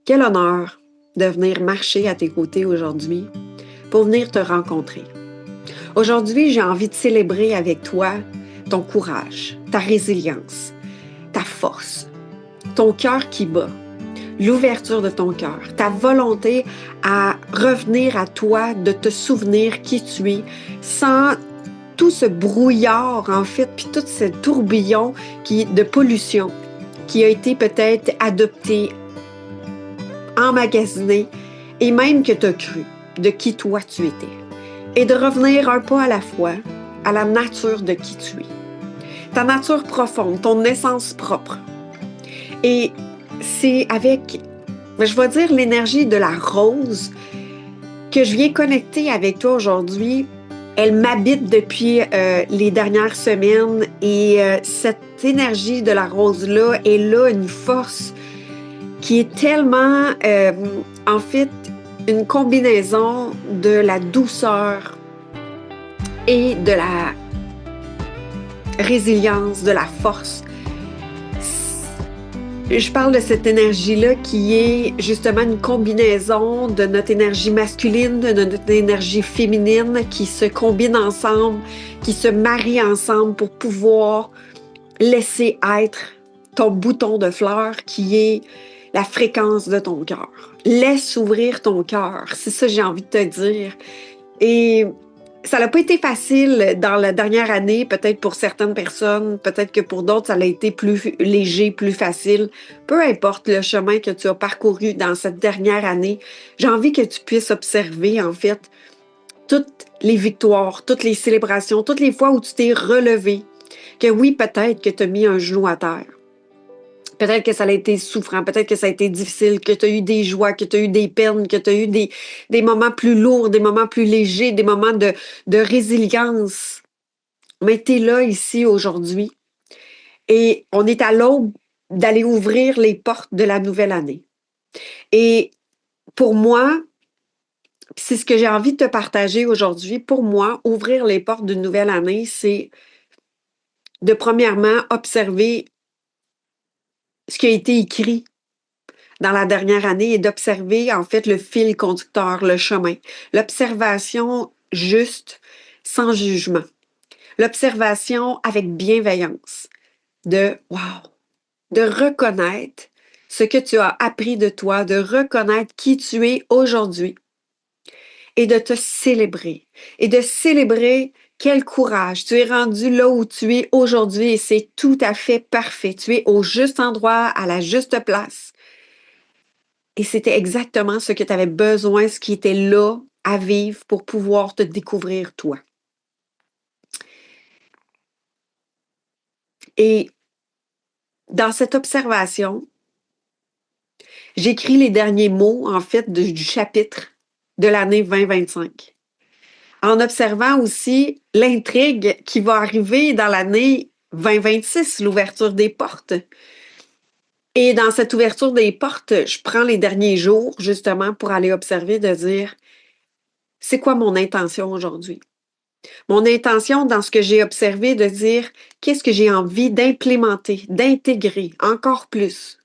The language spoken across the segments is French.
Quel honneur de venir marcher à tes côtés aujourd'hui pour venir te rencontrer. Aujourd'hui, j'ai envie de célébrer avec toi ton courage, ta résilience, ta force, ton cœur qui bat, l'ouverture de ton cœur, ta volonté à revenir à toi, de te souvenir qui tu es, sans tout ce brouillard, en fait, puis tout ce tourbillon de pollution qui a été peut-être adopté, emmagasiné, et même que tu as cru de qui toi tu étais. Et de revenir un pas à la fois à la nature de qui tu es. Ta nature profonde, ton essence propre. Et c'est avec, je vais dire, l'énergie de la rose que je viens connecter avec toi aujourd'hui. Elle m'habite depuis les dernières semaines et cette énergie de la rose-là est là, une force qui est tellement, en fait, une combinaison de la douceur et de la résilience, de la force. Je parle de cette énergie-là qui est justement une combinaison de notre énergie masculine, de notre énergie féminine qui se combinent ensemble, qui se marient ensemble pour pouvoir laisser être ton bouton de fleur qui est la fréquence de ton cœur. Laisse ouvrir ton cœur, c'est ça que j'ai envie de te dire. Et ça n'a pas été facile dans la dernière année, peut-être pour certaines personnes, peut-être que pour d'autres, ça a été plus léger, plus facile. Peu importe le chemin que tu as parcouru dans cette dernière année, j'ai envie que tu puisses observer, en fait, toutes les victoires, toutes les célébrations, toutes les fois où tu t'es relevé, que oui, peut-être que tu as mis un genou à terre. Peut-être que ça a été souffrant, peut-être que ça a été difficile, que tu as eu des joies, que tu as eu des peines, que tu as eu des moments plus lourds, des moments plus légers, des moments de résilience. Mais tu es là, ici, aujourd'hui. Et on est à l'aube d'aller ouvrir les portes de la nouvelle année. Et pour moi, c'est ce que j'ai envie de te partager aujourd'hui. Pour moi, ouvrir les portes d'une nouvelle année, c'est de premièrement observer ce qui a été écrit dans la dernière année et d'observer en fait le fil conducteur, le chemin. L'observation juste, sans jugement. L'observation avec bienveillance. De wow! De reconnaître ce que tu as appris de toi, de reconnaître qui tu es aujourd'hui et de te célébrer. Et de célébrer quel courage. Tu es rendu là où tu es aujourd'hui et c'est tout à fait parfait. Tu es au juste endroit, à la juste place. Et c'était exactement ce que tu avais besoin, ce qui était là à vivre pour pouvoir te découvrir toi. Et dans cette observation, j'écris les derniers mots, en fait, du chapitre de l'année 2025. En observant aussi l'intrigue qui va arriver dans l'année 2026, l'ouverture des portes. Et dans cette ouverture des portes, je prends les derniers jours, justement, pour aller observer, de dire, c'est quoi mon intention aujourd'hui? Mon intention dans ce que j'ai observé, de dire qu'est-ce que j'ai envie d'implémenter, d'intégrer encore plus.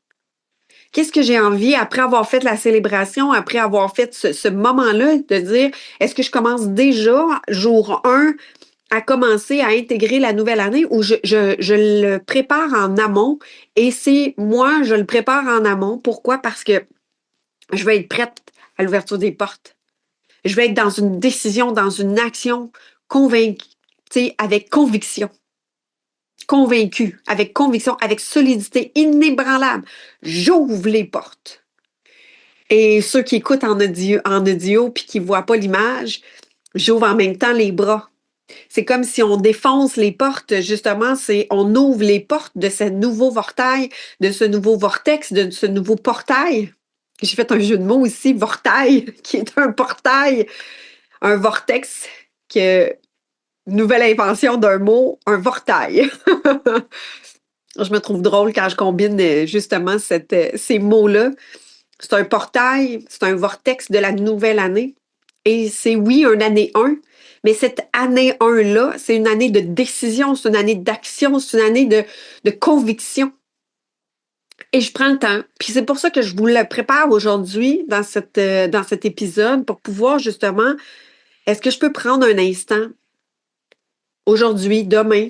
Qu'est-ce que j'ai envie, après avoir fait la célébration, après avoir fait ce moment-là, de dire, est-ce que je commence déjà, jour 1, à commencer à intégrer la nouvelle année ou je le prépare en amont et c'est moi, je le prépare en amont. Pourquoi? Parce que je vais être prête à l'ouverture des portes. Je vais être dans une décision, dans une action convaincue, avec conviction. Convaincue, avec conviction, avec solidité inébranlable. J'ouvre les portes. Et ceux qui écoutent en audio puis qui ne voient pas l'image, j'ouvre en même temps les bras. C'est comme si on défonce les portes, justement, on ouvre les portes de ce nouveau vortail, de ce nouveau vortex, de ce nouveau portail. J'ai fait un jeu de mots ici, vortail, qui est un portail, un vortex, nouvelle invention d'un mot, un vortail. Je me trouve drôle quand je combine justement ces mots-là. C'est un portail, c'est un vortex de la nouvelle année. Et c'est oui, une année 1, mais cette année 1-là, c'est une année de décision, c'est une année d'action, c'est une année de conviction. Et je prends le temps. Puis c'est pour ça que je vous le prépare aujourd'hui dans cet épisode pour pouvoir justement, est-ce que je peux prendre un instant aujourd'hui, demain,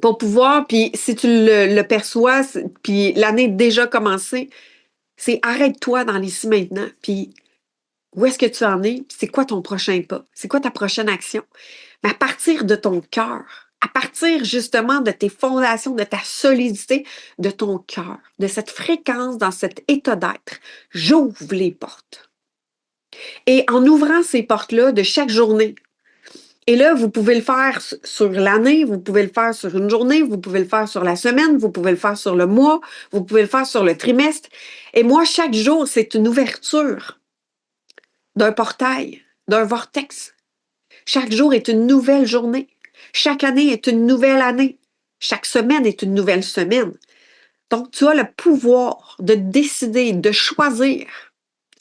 pour pouvoir, puis si tu le perçois, puis l'année est déjà commencée, c'est arrête-toi dans l'ici maintenant, puis où est-ce que tu en es, puis c'est quoi ton prochain pas, c'est quoi ta prochaine action. Mais à partir de ton cœur, à partir justement de tes fondations, de ta solidité, de ton cœur, de cette fréquence dans cet état d'être, j'ouvre les portes. Et en ouvrant ces portes-là de chaque journée, et là, vous pouvez le faire sur l'année, vous pouvez le faire sur une journée, vous pouvez le faire sur la semaine, vous pouvez le faire sur le mois, vous pouvez le faire sur le trimestre. Et moi, chaque jour, c'est une ouverture d'un portail, d'un vortex. Chaque jour est une nouvelle journée. Chaque année est une nouvelle année. Chaque semaine est une nouvelle semaine. Donc, tu as le pouvoir de décider, de choisir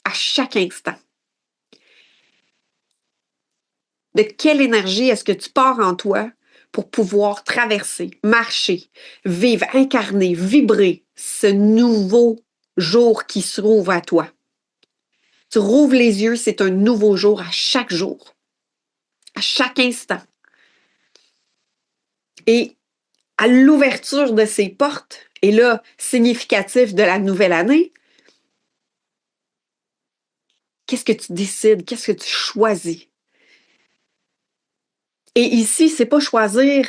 à chaque instant. De quelle énergie est-ce que tu pars en toi pour pouvoir traverser, marcher, vivre, incarner, vibrer ce nouveau jour qui se rouvre à toi? Tu rouvres les yeux, c'est un nouveau jour à chaque jour, à chaque instant. Et à l'ouverture de ces portes, et là, significatif de la nouvelle année, qu'est-ce que tu décides? Qu'est-ce que tu choisis? Et ici, c'est pas choisir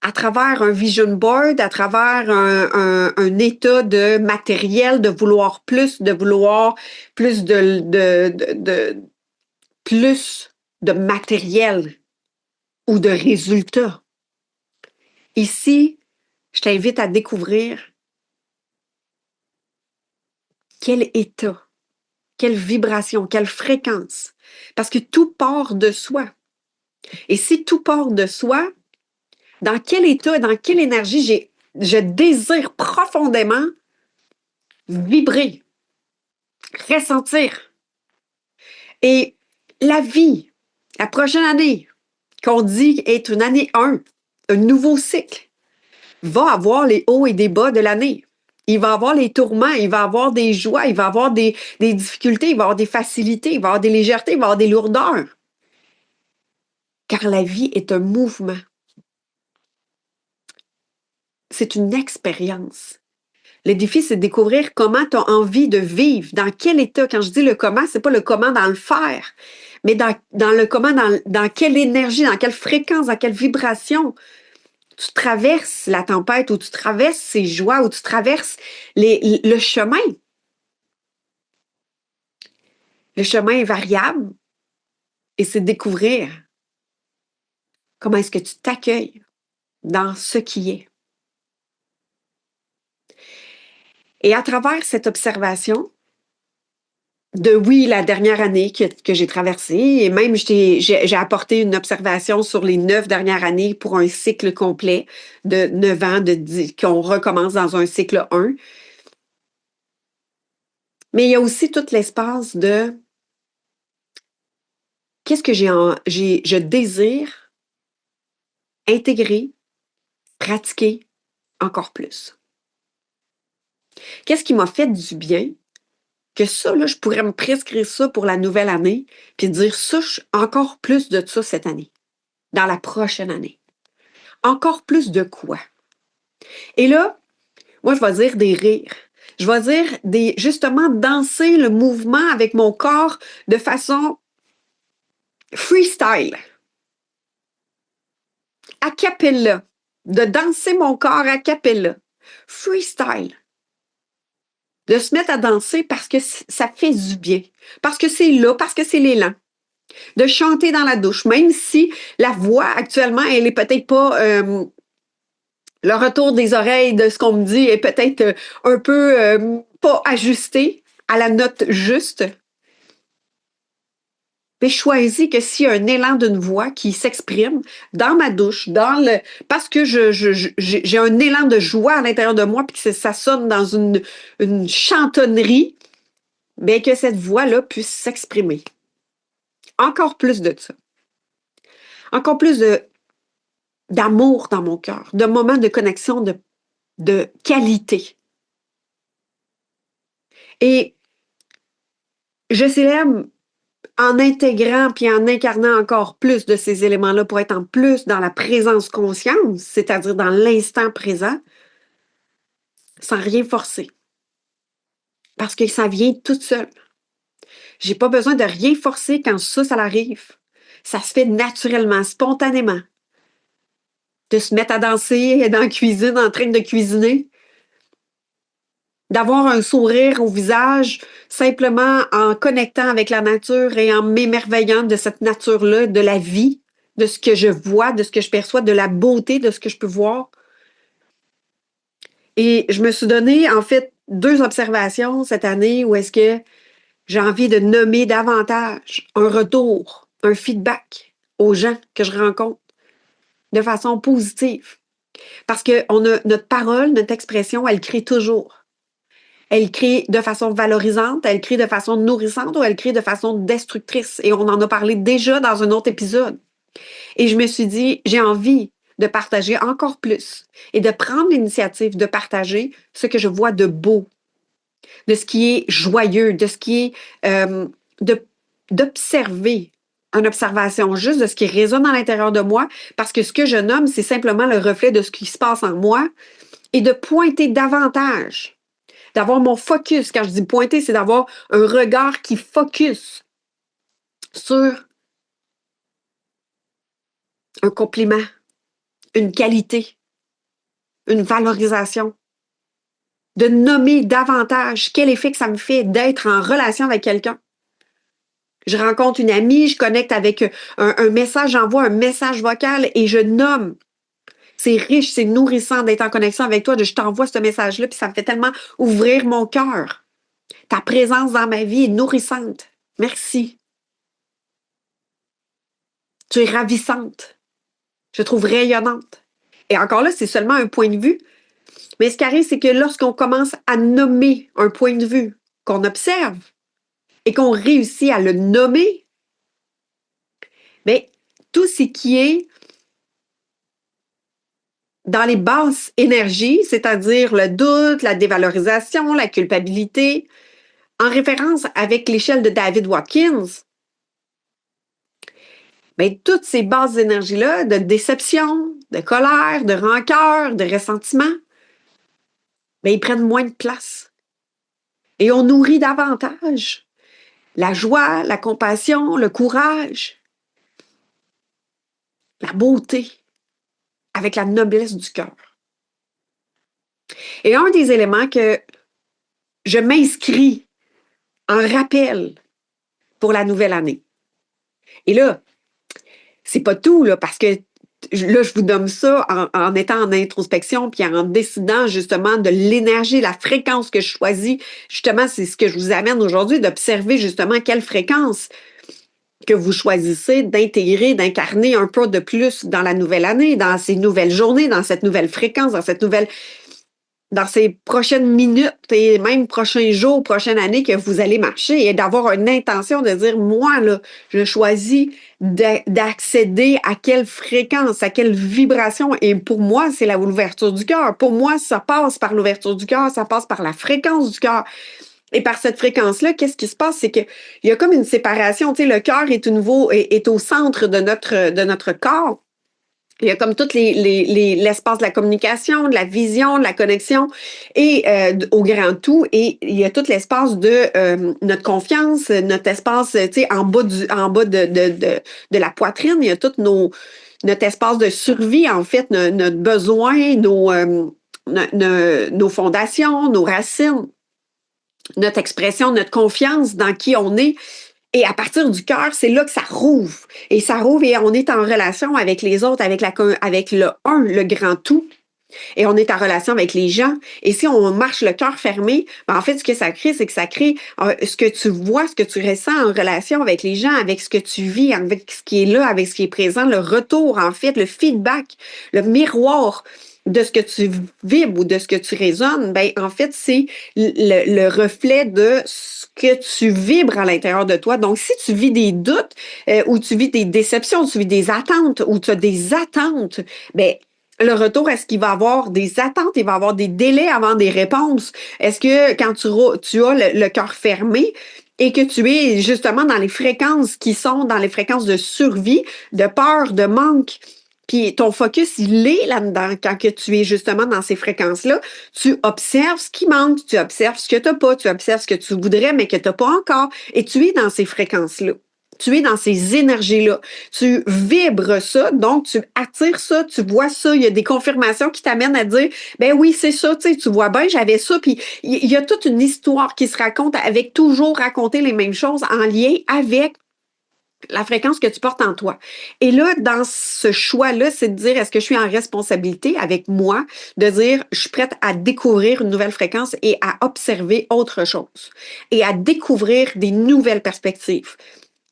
à travers un vision board, à travers un état de matériel, de vouloir plus, de vouloir plus plus de matériel ou de résultats. Ici, je t'invite à découvrir quel état, quelle vibration, quelle fréquence. Parce que tout part de soi. Et si tout part de soi, dans quel état, dans quelle énergie je désire profondément vibrer, ressentir. Et la vie, la prochaine année, qu'on dit est une année 1, un nouveau cycle, va avoir les hauts et des bas de l'année. Il va avoir les tourments, il va avoir des joies, il va avoir des difficultés, il va avoir des facilités, il va avoir des légèretés, il va avoir des lourdeurs. Car la vie est un mouvement. C'est une expérience. Le défi, c'est de découvrir comment tu as envie de vivre, dans quel état. Quand je dis le comment, c'est pas le comment dans le faire, mais dans le comment, dans quelle énergie, dans quelle fréquence, dans quelle vibration tu traverses la tempête, ou tu traverses ces joies, ou tu traverses le chemin. Le chemin est variable et c'est découvrir comment est-ce que tu t'accueilles dans ce qui est. Et à travers cette observation, de oui, la dernière année que j'ai traversée, et même j'ai apporté une observation sur les 9 dernières années pour un cycle complet de 9 ans, qu'on recommence dans un cycle 1. Mais il y a aussi tout l'espace de qu'est-ce que je désire intégrer, pratiquer encore plus. Qu'est-ce qui m'a fait du bien? Que ça, là, je pourrais me prescrire ça pour la nouvelle année, puis dire ça, encore plus de ça cette année, dans la prochaine année. Encore plus de quoi? Et là, moi, je vais dire des rires. Je vais dire justement, danser le mouvement avec mon corps de façon freestyle, a cappella, de danser mon corps a cappella, freestyle. De se mettre à danser parce que ça fait du bien, parce que c'est là, parce que c'est l'élan. De chanter dans la douche, même si la voix actuellement, elle est peut-être pas le retour des oreilles de ce qu'on me dit est peut-être un peu pas ajusté à la note juste. Mais je choisis que s'il y a un élan d'une voix qui s'exprime dans ma douche, parce que j'ai un élan de joie à l'intérieur de moi, puis que ça sonne dans une chantonnerie, bien que cette voix-là puisse s'exprimer. Encore plus de ça. Encore plus d'amour dans mon cœur, de moments de connexion, de de qualité. Et je célèbre en intégrant puis en incarnant encore plus de ces éléments-là pour être en plus dans la présence conscience, c'est-à-dire dans l'instant présent, sans rien forcer. Parce que ça vient toute seule. J'ai pas besoin de rien forcer quand ça arrive. Ça se fait naturellement, spontanément. De se mettre à danser dans la cuisine, en train de cuisiner. D'avoir un sourire au visage simplement en connectant avec la nature et en m'émerveillant de cette nature-là, de la vie, de ce que je vois, de ce que je perçois, de la beauté de ce que je peux voir. Et je me suis donné, en fait, 2 observations cette année où est-ce que j'ai envie de nommer davantage un retour, un feedback aux gens que je rencontre de façon positive. Parce que notre parole, notre expression, elle crée toujours. Elle crée de façon valorisante, elle crée de façon nourrissante ou elle crée de façon destructrice. Et on en a parlé déjà dans un autre épisode. Et je me suis dit, j'ai envie de partager encore plus et de prendre l'initiative de partager ce que je vois de beau, de ce qui est joyeux, de ce qui est d'observer une observation juste de ce qui résonne à l'intérieur de moi, parce que ce que je nomme, c'est simplement le reflet de ce qui se passe en moi et de pointer davantage, d'avoir mon focus. Quand je dis pointer, c'est d'avoir un regard qui focus sur un compliment, une qualité, une valorisation, de nommer davantage quel effet que ça me fait d'être en relation avec quelqu'un. Je rencontre une amie, je connecte avec un message, j'envoie un message vocal et je nomme. C'est riche, c'est nourrissant d'être en connexion avec toi, je t'envoie ce message-là, puis ça me fait tellement ouvrir mon cœur. Ta présence dans ma vie est nourrissante. Merci. Tu es ravissante. Je trouve rayonnante. Et encore là, c'est seulement un point de vue. Mais ce qui arrive, c'est que lorsqu'on commence à nommer un point de vue qu'on observe et qu'on réussit à le nommer, bien, tout ce qui est dans les basses énergies, c'est-à-dire le doute, la dévalorisation, la culpabilité, en référence avec l'échelle de David Watkins, bien, toutes ces basses énergies-là de déception, de colère, de rancœur, de ressentiment, bien, ils prennent moins de place. Et on nourrit davantage la joie, la compassion, le courage, la beauté, avec la noblesse du cœur. Et un des éléments que je m'inscris en rappel pour la nouvelle année. Et là, c'est pas tout, là, parce que là, je vous donne ça en étant en introspection puis en décidant justement de l'énergie, la fréquence que je choisis. Justement, c'est ce que je vous amène aujourd'hui, d'observer justement quelle fréquence que vous choisissez d'intégrer, d'incarner un peu de plus dans la nouvelle année, dans ces nouvelles journées, dans cette nouvelle fréquence, dans ces prochaines minutes et même prochains jours, prochaine année que vous allez marcher et d'avoir une intention de dire, moi, là, je choisis d'accéder à quelle fréquence, à quelle vibration. Et pour moi, c'est l'ouverture du cœur. Pour moi, ça passe par l'ouverture du cœur, ça passe par la fréquence du cœur. Et par cette fréquence-là, qu'est-ce qui se passe? C'est qu'il y a comme une séparation. Tu sais, le cœur est au centre de notre corps. Il y a comme tout l'espace de la communication, de la vision, de la connexion et au grand tout. Et il y a tout l'espace de notre confiance, notre espace, tu sais, en bas de la poitrine. Il y a tout notre espace de survie, en fait, notre besoin, nos fondations, nos racines, notre expression, notre confiance dans qui on est. Et à partir du cœur, c'est là que ça rouvre. Et ça rouvre et on est en relation avec les autres, avec le un, le grand tout. Et on est en relation avec les gens. Et si on marche le cœur fermé, ben en fait, ce que ça crée, c'est que ça crée ce que tu vois, ce que tu ressens en relation avec les gens, avec ce que tu vis, avec ce qui est là, avec ce qui est présent, le retour, en fait, le feedback, le miroir de ce que tu vibres ou de ce que tu résonnes, ben en fait, c'est le reflet de ce que tu vibres à l'intérieur de toi. Donc, si tu vis des doutes ou tu vis des déceptions, tu vis des attentes ou tu as des attentes, ben le retour, est-ce qu'il va y avoir des attentes, il va y avoir des délais avant des réponses? Est-ce que quand tu as le cœur fermé et que tu es justement dans les fréquences qui sont dans les fréquences de survie, de peur, de manque, puis ton focus, il est là-dedans quand que tu es justement dans ces fréquences-là, tu observes ce qui manque, tu observes ce que tu n'as pas, tu observes ce que tu voudrais mais que tu n'as pas encore et tu es dans ces fréquences-là. Tu es dans ces énergies-là. Tu vibres ça, donc tu attires ça, tu vois ça. Il y a des confirmations qui t'amènent à dire, ben oui, c'est ça, tu vois bien, j'avais ça. Puis il y a toute une histoire qui se raconte avec toujours raconter les mêmes choses en lien avec la fréquence que tu portes en toi. Et là, dans ce choix-là, c'est de dire, est-ce que je suis en responsabilité avec moi, de dire, je suis prête à découvrir une nouvelle fréquence et à observer autre chose et à découvrir des nouvelles perspectives,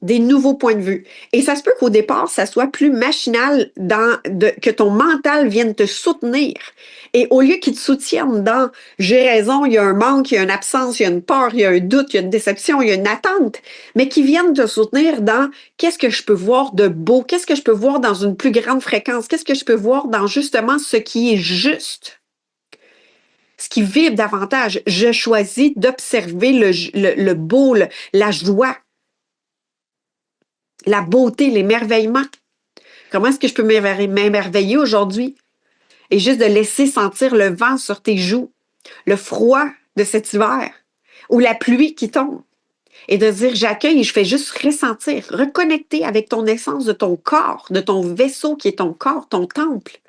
des nouveaux points de vue. Et ça se peut qu'au départ, ça soit plus machinal que ton mental vienne te soutenir. Et au lieu qu'il te soutienne dans j'ai raison, il y a un manque, il y a une absence, il y a une peur, il y a un doute, il y a une déception, il y a une attente, mais qui viennent te soutenir dans qu'est-ce que je peux voir de beau, qu'est-ce que je peux voir dans une plus grande fréquence, qu'est-ce que je peux voir dans justement ce qui est juste, ce qui vibre davantage. Je choisis d'observer le beau, la joie, la beauté, l'émerveillement. Comment est-ce que je peux m'émerveiller aujourd'hui? Et juste de laisser sentir le vent sur tes joues, le froid de cet hiver ou la pluie qui tombe. Et de dire j'accueille et je fais juste ressentir, reconnecter avec ton essence de ton corps, de ton vaisseau qui est ton corps, ton temple.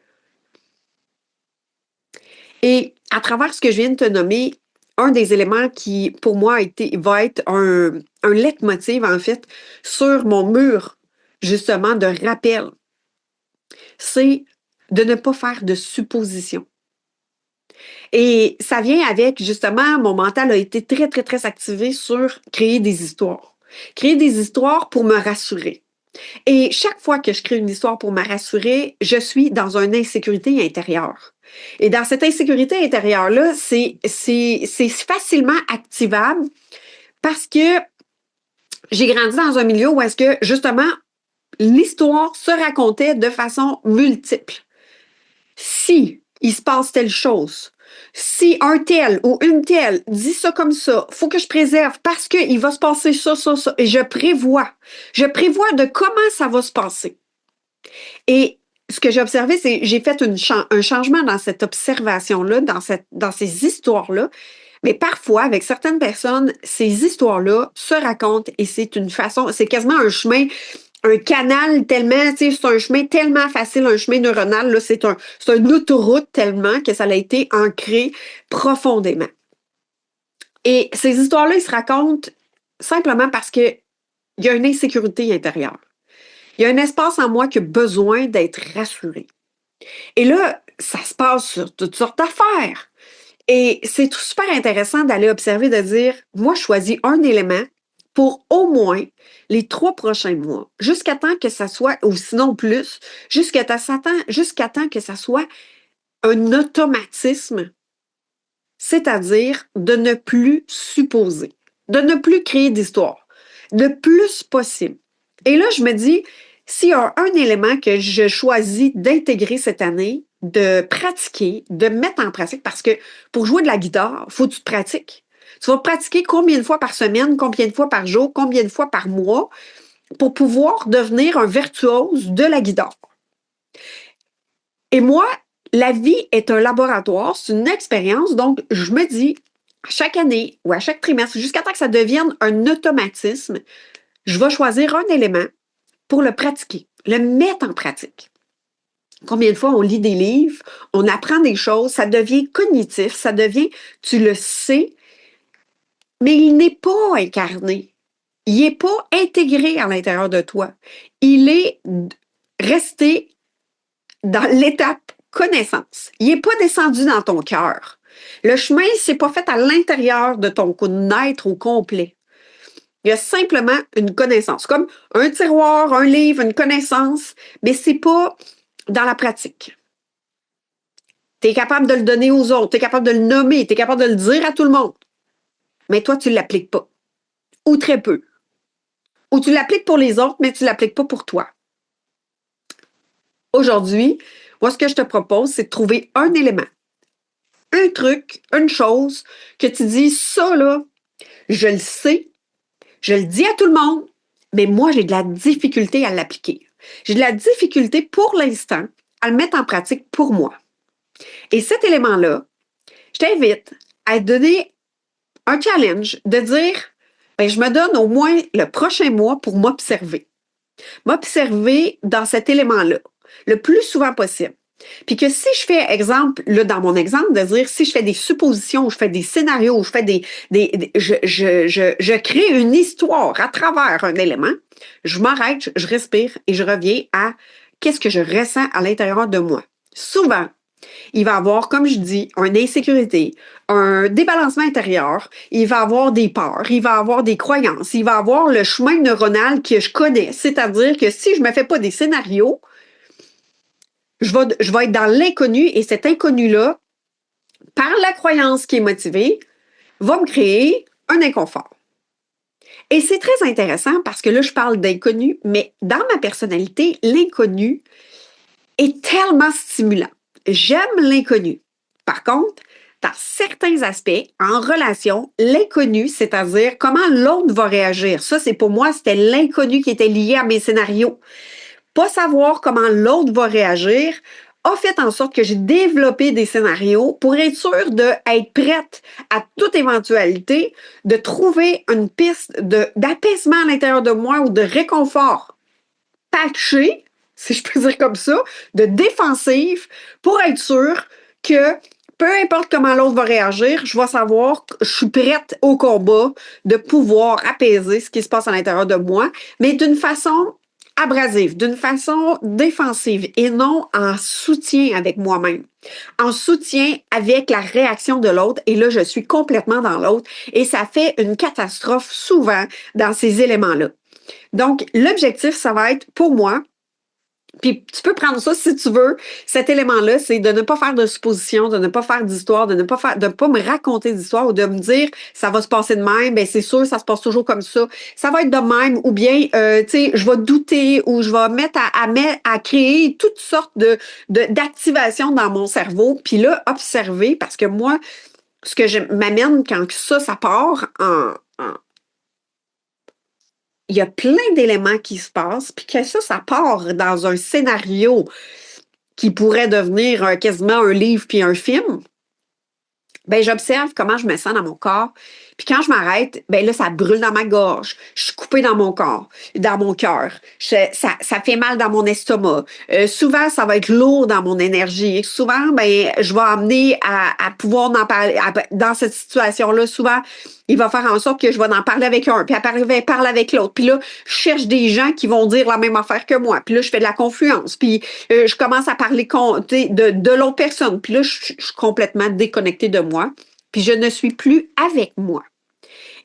Et à travers ce que je viens de te nommer, un des éléments qui, pour moi, va être un leitmotiv, en fait, sur mon mur, justement, de rappel, c'est de ne pas faire de suppositions. Et ça vient avec, justement, mon mental a été très, très, très activé sur créer des histoires. Créer des histoires pour me rassurer. Et chaque fois que je crée une histoire pour me rassurer, je suis dans une insécurité intérieure. Et dans cette insécurité intérieure-là, c'est facilement activable parce que j'ai grandi dans un milieu où est-ce que, justement, l'histoire se racontait de façon multiple. Si il se passe telle chose, si un tel ou une telle dit ça comme ça, il faut que je préserve parce qu'il va se passer ça, ça, ça. Et je prévois. Je prévois de comment ça va se passer. Et ce que j'ai observé, c'est que j'ai fait un changement dans cette observation-là, dans ces histoires-là. Mais parfois, avec certaines personnes, ces histoires-là se racontent et c'est une façon, c'est quasiment un chemin, un canal tellement, tu sais, c'est un chemin tellement facile, un chemin neuronal, là, c'est une autoroute tellement que ça a été ancré profondément. Et ces histoires-là, ils se racontent simplement parce qu'il y a une insécurité intérieure. Il y a un espace en moi qui a besoin d'être rassuré. Et là, ça se passe sur toutes sortes d'affaires. Et c'est super intéressant d'aller observer, de dire, moi, je choisis un élément pour au moins les 3 prochains mois, jusqu'à temps que ça soit, ou sinon plus, jusqu'à temps que ça soit un automatisme, c'est-à-dire de ne plus supposer, de ne plus créer d'histoire, le plus possible. Et là, je me dis, s'il y a un élément que je choisis d'intégrer cette année, de pratiquer, de mettre en pratique, parce que pour jouer de la guitare, il faut que tu te pratiques. Tu vas pratiquer combien de fois par semaine, combien de fois par jour, combien de fois par mois pour pouvoir devenir un virtuose de la guitare. Et moi, la vie est un laboratoire, c'est une expérience, donc je me dis, à chaque année ou à chaque trimestre, jusqu'à temps que ça devienne un automatisme, je vais choisir un élément pour le pratiquer, le mettre en pratique. Combien de fois on lit des livres, on apprend des choses, ça devient cognitif, ça devient, tu le sais, mais il n'est pas incarné. Il n'est pas intégré à l'intérieur de toi. Il est resté dans l'étape connaissance. Il n'est pas descendu dans ton cœur. Le chemin, c'est pas fait à l'intérieur de ton être au complet. Il y a simplement une connaissance, comme un tiroir, un livre, une connaissance, mais c'est pas dans la pratique. Tu es capable de le donner aux autres, tu es capable de le nommer, tu es capable de le dire à tout le monde. Mais toi, tu ne l'appliques pas. Ou très peu. Ou tu l'appliques pour les autres, mais tu ne l'appliques pas pour toi. Aujourd'hui, Moi, ce que je te propose, c'est de trouver un élément, un truc, une chose que tu dis, ça, là, je le sais, je le dis à tout le monde, mais moi, j'ai de la difficulté à l'appliquer. J'ai de la difficulté pour l'instant à le mettre en pratique pour moi. Et cet élément-là, je t'invite à donner un challenge de dire, ben, je me donne au moins le prochain mois pour m'observer. M'observer dans cet élément-là, le plus souvent possible. Puis que si je fais, exemple, là, dans mon exemple, de dire si je fais des suppositions, je fais des scénarios, je fais je crée une histoire à travers un élément, je m'arrête, je respire et je reviens à qu'est-ce que je ressens à l'intérieur de moi. Souvent, il va avoir, comme je dis, une insécurité, un débalancement intérieur, il va avoir des peurs, il va avoir des croyances, il va avoir le chemin neuronal que je connais. C'est-à-dire que si je ne me fais pas des scénarios, je vais être dans l'inconnu et cet inconnu-là, par la croyance qui est motivée, va me créer un inconfort. Et c'est très intéressant parce que là, je parle d'inconnu, mais dans ma personnalité, l'inconnu est tellement stimulant. J'aime l'inconnu. Par contre, dans certains aspects, en relation, l'inconnu, c'est-à-dire comment l'autre va réagir. Ça, c'est pour moi, c'était l'inconnu qui était lié à mes scénarios. Pas savoir comment l'autre va réagir a fait en sorte que j'ai développé des scénarios pour être sûre d'être prête à toute éventualité, de trouver une piste d'apaisement à l'intérieur de moi ou de réconfort patché, si je peux dire comme ça, de défensive pour être sûre que peu importe comment l'autre va réagir, je vais savoir que je suis prête au combat de pouvoir apaiser ce qui se passe à l'intérieur de moi, mais d'une façon abrasive, d'une façon défensive et non en soutien avec moi-même, en soutien avec la réaction de l'autre. Et là, je suis complètement dans l'autre et ça fait une catastrophe souvent dans ces éléments-là. Donc, l'objectif, ça va être pour moi, puis tu peux prendre ça si tu veux, cet élément-là, c'est de ne pas faire de suppositions, de ne pas faire d'histoire, de ne pas me raconter d'histoire ou de me dire ça va se passer de même, ben c'est sûr, ça se passe toujours comme ça. Ça va être de même, ou bien tu sais, je vais douter ou je vais mettre à créer toutes sortes d'activations dans mon cerveau, puis là, observer, parce que moi, ce que je m'amène quand ça part il y a plein d'éléments qui se passent, puis que ça part dans un scénario qui pourrait devenir quasiment un livre puis un film, ben j'observe comment je me sens dans mon corps. Puis quand je m'arrête, ben là, ça brûle dans ma gorge. Je suis coupée dans mon corps, dans mon cœur. Ça fait mal dans mon estomac. Souvent, ça va être lourd dans mon énergie. Souvent, ben, je vais amener à pouvoir en parler. Dans cette situation-là, souvent, il va faire en sorte que je vais en parler avec un, puis après, parler avec l'autre. Puis là, je cherche des gens qui vont dire la même affaire que moi. Puis là, je fais de la confluence. Puis je commence à parler de l'autre personne. Puis là, je suis complètement déconnectée de moi. Puis je ne suis plus avec moi.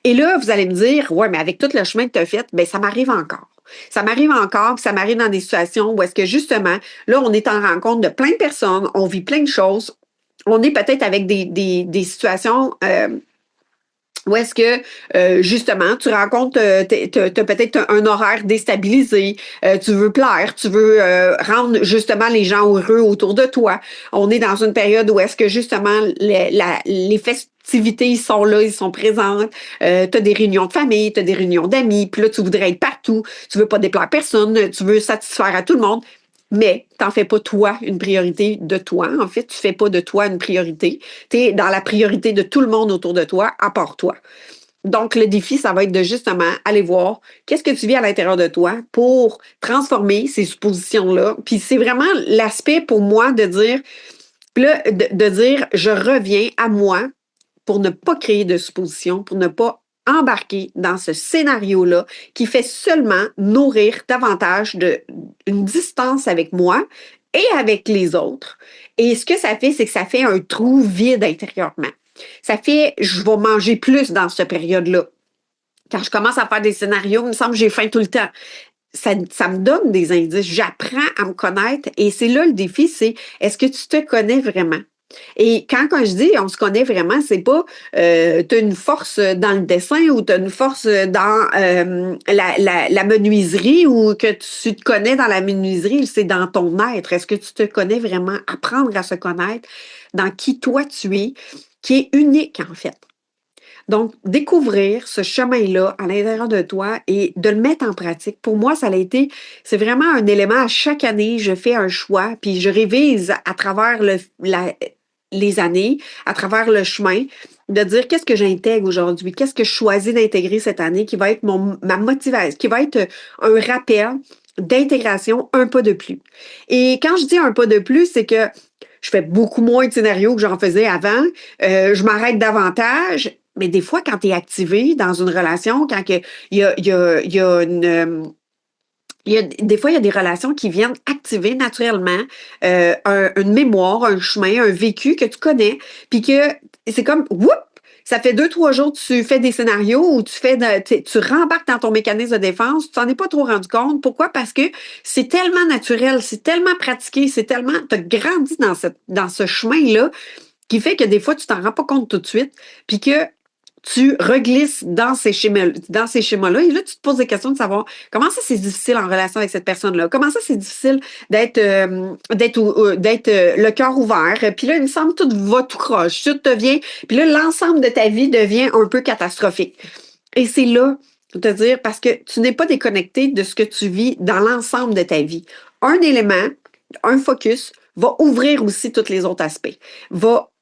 Et là, vous allez me dire, ouais, mais avec tout le chemin que tu as fait, ben ça m'arrive encore. Ça m'arrive encore, puis ça m'arrive dans des situations où est-ce que justement, là, on est en rencontre de plein de personnes, on vit plein de choses. On est peut-être avec des situations où est-ce que, justement, tu rencontres, tu as peut-être un horaire déstabilisé, tu veux plaire, tu veux rendre justement les gens heureux autour de toi. On est dans une période où est-ce que justement les festivités ils sont là, ils sont présentes, tu as des réunions de famille, tu as des réunions d'amis, puis là, tu voudrais être partout, tu veux pas déplaire personne, tu veux satisfaire à tout le monde. Mais t'en fais pas toi une priorité de toi. En fait, tu fais pas de toi une priorité. Tu es dans la priorité de tout le monde autour de toi, à part toi. Donc, le défi, ça va être de justement aller voir qu'est-ce que tu vis à l'intérieur de toi pour transformer ces suppositions-là. Puis c'est vraiment l'aspect pour moi de dire, là, de dire, je reviens à moi pour ne pas créer de suppositions, pour ne pas embarquer dans ce scénario-là qui fait seulement nourrir davantage une distance avec moi et avec les autres. Et ce que ça fait, c'est que ça fait un trou vide intérieurement. Ça fait, je vais manger plus dans cette période-là. Quand je commence à faire des scénarios, il me semble que j'ai faim tout le temps. Ça me donne des indices. J'apprends à me connaître et c'est là le défi, c'est est-ce que tu te connais vraiment? Et quand je dis on se connaît vraiment, c'est pas tu as une force dans le dessin ou tu as une force dans la menuiserie ou que tu te connais dans la menuiserie, c'est dans ton être. Est-ce que tu te connais vraiment? Apprendre à se connaître dans qui toi tu es, qui est unique en fait. Donc, découvrir ce chemin-là à l'intérieur de toi et de le mettre en pratique. Pour moi, c'est vraiment un élément. À chaque année, je fais un choix, puis je révise à travers les années, à travers le chemin, de dire qu'est-ce que j'intègre aujourd'hui, qu'est-ce que je choisis d'intégrer cette année, qui va être ma motivation, qui va être un rappel d'intégration, un pas de plus. Et quand je dis un pas de plus, c'est que je fais beaucoup moins de scénarios que j'en faisais avant. Je m'arrête davantage. Mais des fois, quand tu es activé dans une relation, quand il y a une. Des fois, il y a des relations qui viennent activer naturellement une mémoire, un chemin, un vécu que tu connais, puis que c'est comme, whoop, ça fait 2, 3 jours que tu fais des scénarios ou tu rembarques dans ton mécanisme de défense, tu t'en es pas trop rendu compte. Pourquoi? Parce que c'est tellement naturel, c'est tellement pratiqué, tu as grandi dans ce chemin-là qui fait que des fois, tu t'en rends pas compte tout de suite, puis que tu reglisses dans ces schémas-là, et là, tu te poses des questions de savoir comment ça, c'est difficile en relation avec cette personne-là, comment ça, c'est difficile d'être le cœur ouvert, puis là, il me semble que tout va tout croche, tout devient, puis là, l'ensemble de ta vie devient un peu catastrophique. Et c'est là, je te dire, parce que tu n'es pas déconnecté de ce que tu vis dans l'ensemble de ta vie. Un élément, un focus, va ouvrir aussi tous les autres aspects.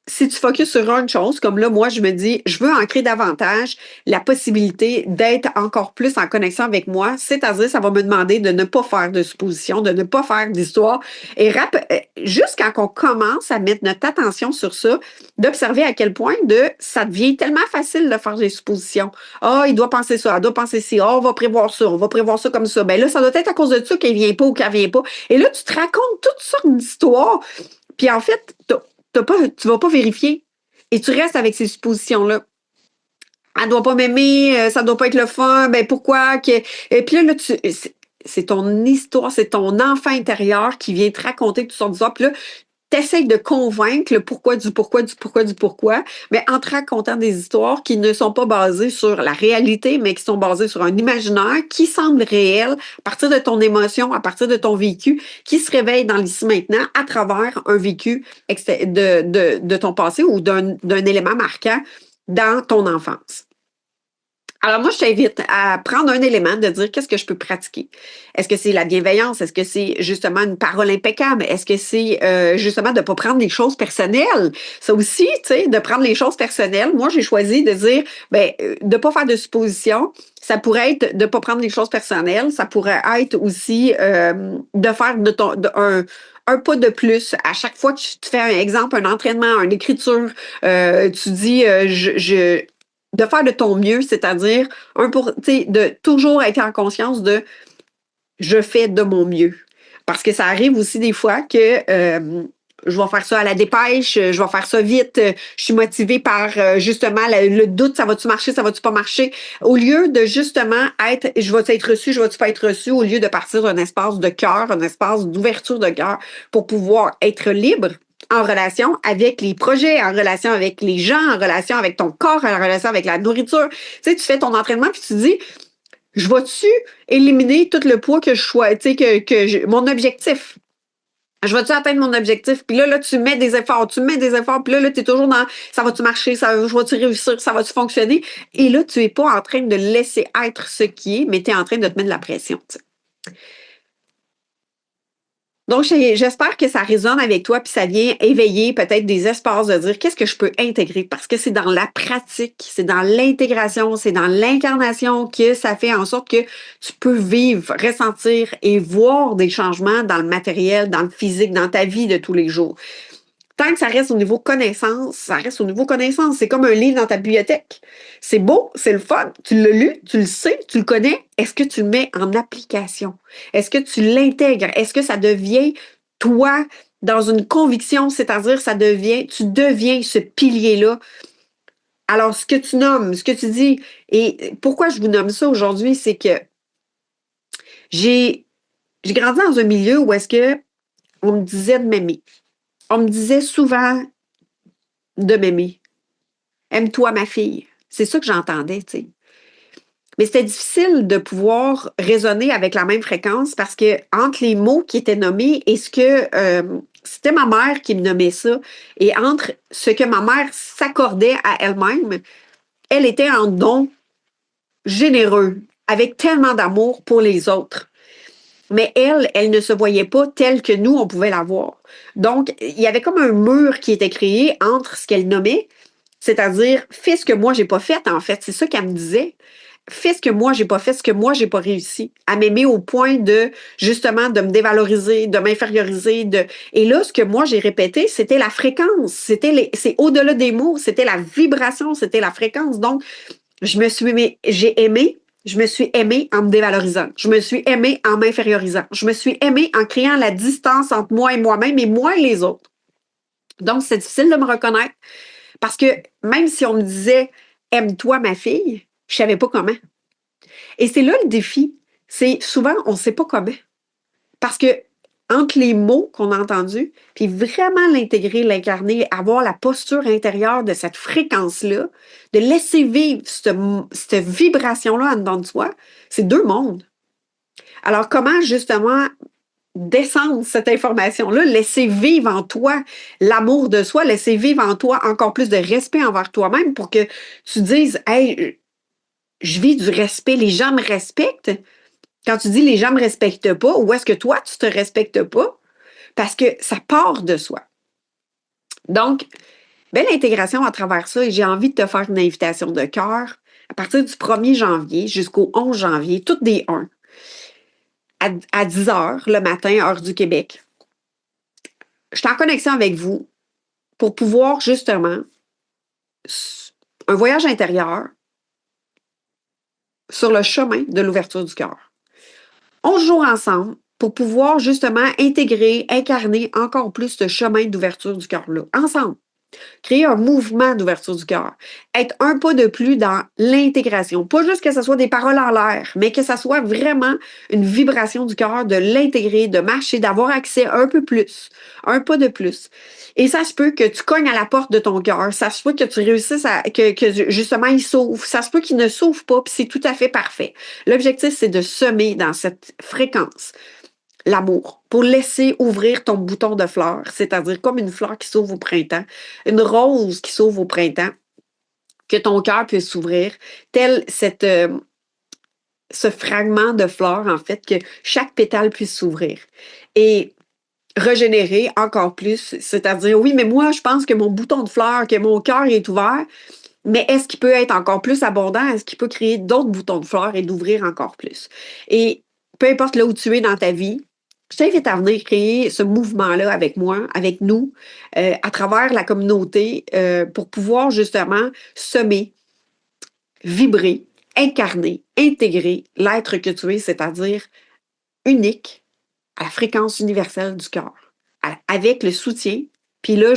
Si tu focuses sur une chose, comme là, moi, je me dis, je veux ancrer davantage la possibilité d'être encore plus en connexion avec moi, c'est-à-dire, ça va me demander de ne pas faire de suppositions, de ne pas faire d'histoire. Et juste quand on commence à mettre notre attention sur ça, d'observer à quel point ça devient tellement facile de faire des suppositions. Ah, il doit penser ça, elle doit penser ci, ah, on va prévoir ça comme ça. Ben là, ça doit être à cause de ça qu'elle vient pas ou qu'elle vient pas. Et là, tu te racontes toutes sortes d'histoires. Puis en fait, tu vas pas vérifier. Et tu restes avec ces suppositions-là. Elle doit pas m'aimer, ça doit pas être le fun, ben pourquoi? Et puis là, c'est ton histoire, c'est ton enfant intérieur qui vient te raconter toutes sortes d'histoires. Puis là, tu essaies de convaincre le pourquoi du pourquoi du pourquoi du pourquoi, mais en te racontant des histoires qui ne sont pas basées sur la réalité, mais qui sont basées sur un imaginaire qui semble réel à partir de ton émotion, à partir de ton vécu, qui se réveille dans l'ici maintenant à travers un vécu de ton passé ou d'un élément marquant dans ton enfance. Alors moi, je t'invite à prendre un élément, de dire qu'est-ce que je peux pratiquer. Est-ce que c'est la bienveillance? Est-ce que c'est justement une parole impeccable? Est-ce que c'est justement de ne pas prendre les choses personnelles? Ça aussi, tu sais, de prendre les choses personnelles. Moi, j'ai choisi de dire, de ne pas faire de suppositions. Ça pourrait être de ne pas prendre les choses personnelles. Ça pourrait être aussi de faire un pas de plus. À chaque fois que tu te fais un exemple, un entraînement, une écriture, tu dis, de faire de ton mieux, c'est-à-dire de toujours être en conscience de je fais de mon mieux. Parce que ça arrive aussi des fois que je vais faire ça à la dépêche, je vais faire ça vite, je suis motivée par justement le doute, ça va-tu marcher, ça va-tu pas marcher. Au lieu de justement je vais être reçu, je vais-tu pas être reçu, au lieu de partir d'un espace de cœur, un espace d'ouverture de cœur pour pouvoir être libre en relation avec les projets, en relation avec les gens, en relation avec ton corps, en relation avec la nourriture. Tu sais, tu fais ton entraînement puis tu dis, je vais-tu éliminer tout le poids que je choisis, tu sais, mon objectif. Je vais-tu atteindre mon objectif? Puis là, tu mets des efforts, puis là, tu es toujours dans ça va-tu marcher, je vais-tu réussir, ça va-tu fonctionner? Et là, tu n'es pas en train de laisser être ce qui est, mais tu es en train de te mettre de la pression. Tu sais. Donc, j'espère que ça résonne avec toi, puis ça vient éveiller peut-être des espaces de dire qu'est-ce que je peux intégrer, parce que c'est dans la pratique, c'est dans l'intégration, c'est dans l'incarnation que ça fait en sorte que tu peux vivre, ressentir et voir des changements dans le matériel, dans le physique, dans ta vie de tous les jours. Tant que ça reste au niveau connaissance, ça reste au niveau connaissance. C'est comme un livre dans ta bibliothèque. C'est beau, c'est le fun. Tu l'as lu, tu le sais, tu le connais. Est-ce que tu le mets en application? Est-ce que tu l'intègres? Est-ce que ça devient toi dans une conviction, c'est-à-dire tu deviens ce pilier-là. Alors, ce que tu nommes, ce que tu dis, et pourquoi je vous nomme ça aujourd'hui, c'est que j'ai grandi dans un milieu où est-ce que on me disait de m'aimer. On me disait souvent de m'aimer. Aime-toi, ma fille. C'est ça que j'entendais, tu sais. Mais c'était difficile de pouvoir raisonner avec la même fréquence parce que entre les mots qui étaient nommés et ce que c'était ma mère qui me nommait ça, et entre ce que ma mère s'accordait à elle-même, elle était en don généreux, avec tellement d'amour pour les autres. Mais elle ne se voyait pas telle que nous, on pouvait la voir. Donc, il y avait comme un mur qui était créé entre ce qu'elle nommait, c'est-à-dire, fais ce que moi, j'ai pas fait, en fait. C'est ça qu'elle me disait. Fais ce que moi, j'ai pas fait, ce que moi, j'ai pas réussi. À m'aimer au point de, justement, de me dévaloriser, de m'inférioriser. Et là, ce que moi, j'ai répété, c'était la fréquence. C'est au-delà des mots. C'était la vibration, c'était la fréquence. Donc, j'ai aimé, je me suis aimée en me dévalorisant. Je me suis aimée en m'infériorisant. Je me suis aimée en créant la distance entre moi et moi-même et moi et les autres. Donc, c'est difficile de me reconnaître parce que même si on me disait aime-toi, ma fille, je savais pas comment. Et c'est là le défi. C'est souvent, on ne sait pas comment. Parce que entre les mots qu'on a entendus, puis vraiment l'intégrer, l'incarner, avoir la posture intérieure de cette fréquence-là, de laisser vivre cette vibration-là en dedans de soi, c'est deux mondes. Alors, comment justement descendre cette information-là, laisser vivre en toi l'amour de soi, laisser vivre en toi encore plus de respect envers toi-même pour que tu dises, hey, je vis du respect, les gens me respectent. Quand tu dis les gens me respectent pas, ou est-ce que toi, tu te respectes pas? Parce que ça part de soi. Donc, belle intégration à travers ça et j'ai envie de te faire une invitation de cœur à partir du 1er janvier jusqu'au 11 janvier, toutes des 1, à 10 heures le matin, heure du Québec. Je suis en connexion avec vous pour pouvoir justement un voyage intérieur sur le chemin de l'ouverture du cœur. 11 jours ensemble pour pouvoir justement intégrer, incarner encore plus ce chemin d'ouverture du cœur-là, ensemble. Créer un mouvement d'ouverture du cœur. Être un pas de plus dans l'intégration. Pas juste que ce soit des paroles en l'air, mais que ce soit vraiment une vibration du cœur, de l'intégrer, de marcher, d'avoir accès un peu plus, un pas de plus. Et ça se peut que tu cognes à la porte de ton cœur. Ça se peut que tu réussisses que justement il s'ouvre. Ça se peut qu'il ne s'ouvre pas, puis c'est tout à fait parfait. L'objectif, c'est de semer dans cette fréquence l'amour, pour laisser ouvrir ton bouton de fleur, c'est-à-dire comme une fleur qui s'ouvre au printemps, une rose qui s'ouvre au printemps, que ton cœur puisse s'ouvrir, tel ce fragment de fleur, en fait, que chaque pétale puisse s'ouvrir. Et régénérer encore plus, c'est-à-dire, oui, mais moi, je pense que mon bouton de fleur, que mon cœur est ouvert, mais est-ce qu'il peut être encore plus abondant? Est-ce qu'il peut créer d'autres boutons de fleurs et d'ouvrir encore plus? Et peu importe là où tu es dans ta vie, je t'invite à venir créer ce mouvement-là avec moi, avec nous, à travers la communauté, pour pouvoir justement semer, vibrer, incarner, intégrer l'être que tu es, c'est-à-dire unique à la fréquence universelle du cœur, avec le soutien. Puis là,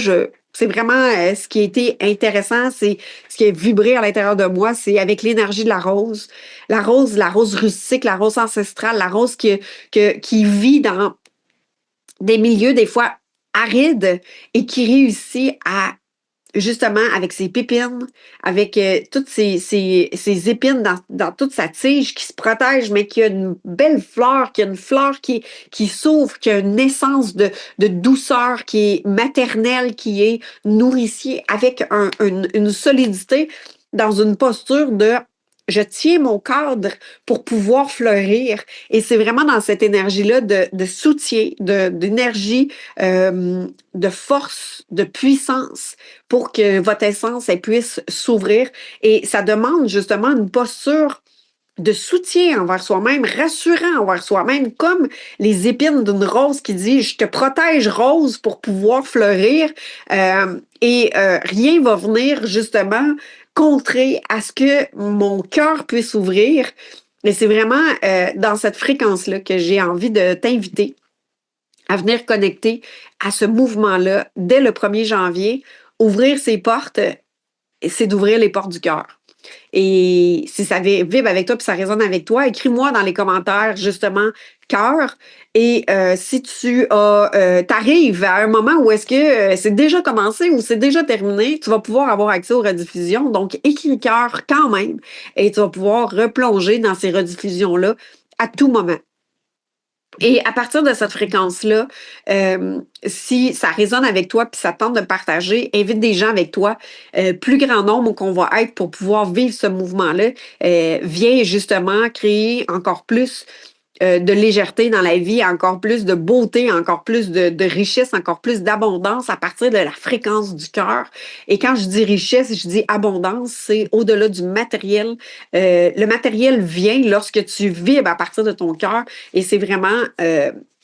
c'est vraiment ce qui a été intéressant, c'est ce qui a vibré à l'intérieur de moi, c'est avec l'énergie de la rose rustique, la rose ancestrale, la rose qui vit dans des milieux des fois arides et qui réussit à justement, avec ses pépines, avec toutes ses épines dans toute sa tige qui se protège, mais qui a une belle fleur, qui a une fleur qui s'ouvre, qui a une essence de douceur, qui est maternelle, qui est nourricier, avec une solidité dans une posture de je tiens mon cadre pour pouvoir fleurir. Et c'est vraiment dans cette énergie-là de soutien, d'énergie, de force, de puissance pour que votre essence elle puisse s'ouvrir. Et ça demande justement une posture de soutien envers soi-même, rassurant envers soi-même, comme les épines d'une rose qui dit « Je te protège, rose, pour pouvoir fleurir. » Rien va venir justement contrer à ce que mon cœur puisse s'ouvrir. Et c'est vraiment dans cette fréquence-là que j'ai envie de t'inviter à venir connecter à ce mouvement-là dès le 1er janvier. Ouvrir ses portes, c'est d'ouvrir les portes du cœur. Et si ça vibre avec toi puis ça résonne avec toi, écris-moi dans les commentaires, justement, cœur. Et si tu t'arrives à un moment où est-ce que c'est déjà commencé ou c'est déjà terminé, tu vas pouvoir avoir accès aux rediffusions. Donc, écris cœur quand même et tu vas pouvoir replonger dans ces rediffusions-là à tout moment. Et à partir de cette fréquence-là, si ça résonne avec toi puis ça tente de partager, invite des gens avec toi. Plus grand nombre qu'on va être pour pouvoir vivre ce mouvement-là, vient justement créer encore plus de légèreté dans la vie, encore plus de beauté, encore plus de richesse, encore plus d'abondance à partir de la fréquence du cœur. Et quand je dis richesse, je dis abondance, c'est au-delà du matériel. Le matériel vient lorsque tu vibres à partir de ton cœur et c'est vraiment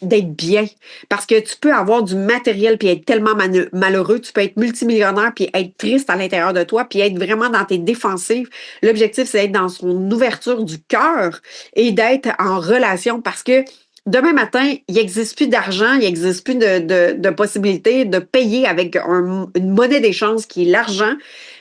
d'être bien. Parce que tu peux avoir du matériel puis être tellement malheureux, tu peux être multimillionnaire puis être triste à l'intérieur de toi puis être vraiment dans tes défensives. L'objectif, c'est d'être dans son ouverture du cœur et d'être en relation parce que demain matin, il n'existe plus d'argent, il n'existe plus de possibilité de payer avec une monnaie d'échange qui est l'argent.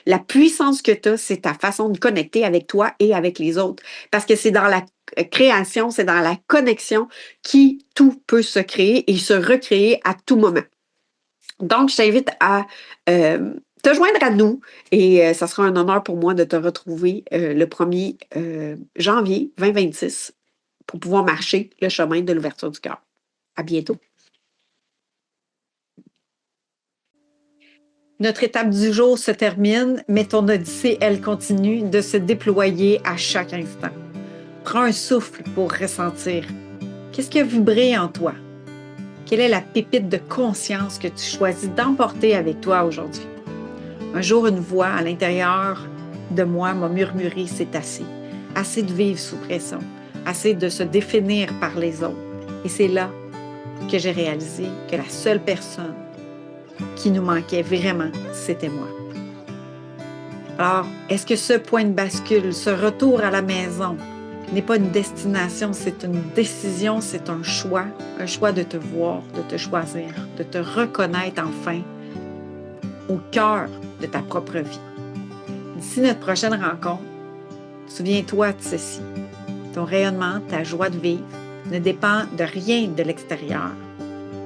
La puissance que tu as, c'est ta façon de connecter avec toi et avec les autres. Parce que c'est dans la création, c'est dans la connexion qui tout peut se créer et se recréer à tout moment. Donc, je t'invite à te joindre à nous et ça sera un honneur pour moi de te retrouver le 1er janvier 2026 pour pouvoir marcher le chemin de l'ouverture du cœur. À bientôt. Notre étape du jour se termine, mais ton odyssée, elle continue de se déployer à chaque instant. Prends un souffle pour ressentir. Qu'est-ce qui a vibré en toi? Quelle est la pépite de conscience que tu choisis d'emporter avec toi aujourd'hui? Un jour, une voix à l'intérieur de moi m'a murmuré, c'est assez. Assez de vivre sous pression. Assez de se définir par les autres. Et c'est là que j'ai réalisé que la seule personne qui nous manquait vraiment, c'était moi. Alors, est-ce que ce point de bascule, ce retour à la maison, n'est pas une destination, c'est une décision, c'est un choix de te voir, de te choisir, de te reconnaître enfin au cœur de ta propre vie. D'ici notre prochaine rencontre, souviens-toi de ceci. Ton rayonnement, ta joie de vivre ne dépend de rien de l'extérieur.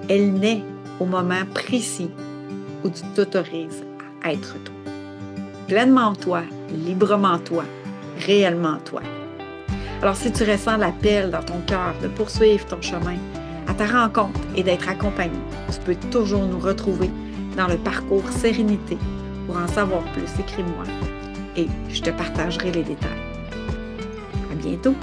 Elle naît au moment précis où tu t'autorises à être toi. Pleinement toi, librement toi, réellement toi. Alors, si tu ressens l'appel dans ton cœur de poursuivre ton chemin à ta rencontre et d'être accompagné, tu peux toujours nous retrouver dans le parcours Sérénité. Pour en savoir plus, écris-moi et je te partagerai les détails. À bientôt!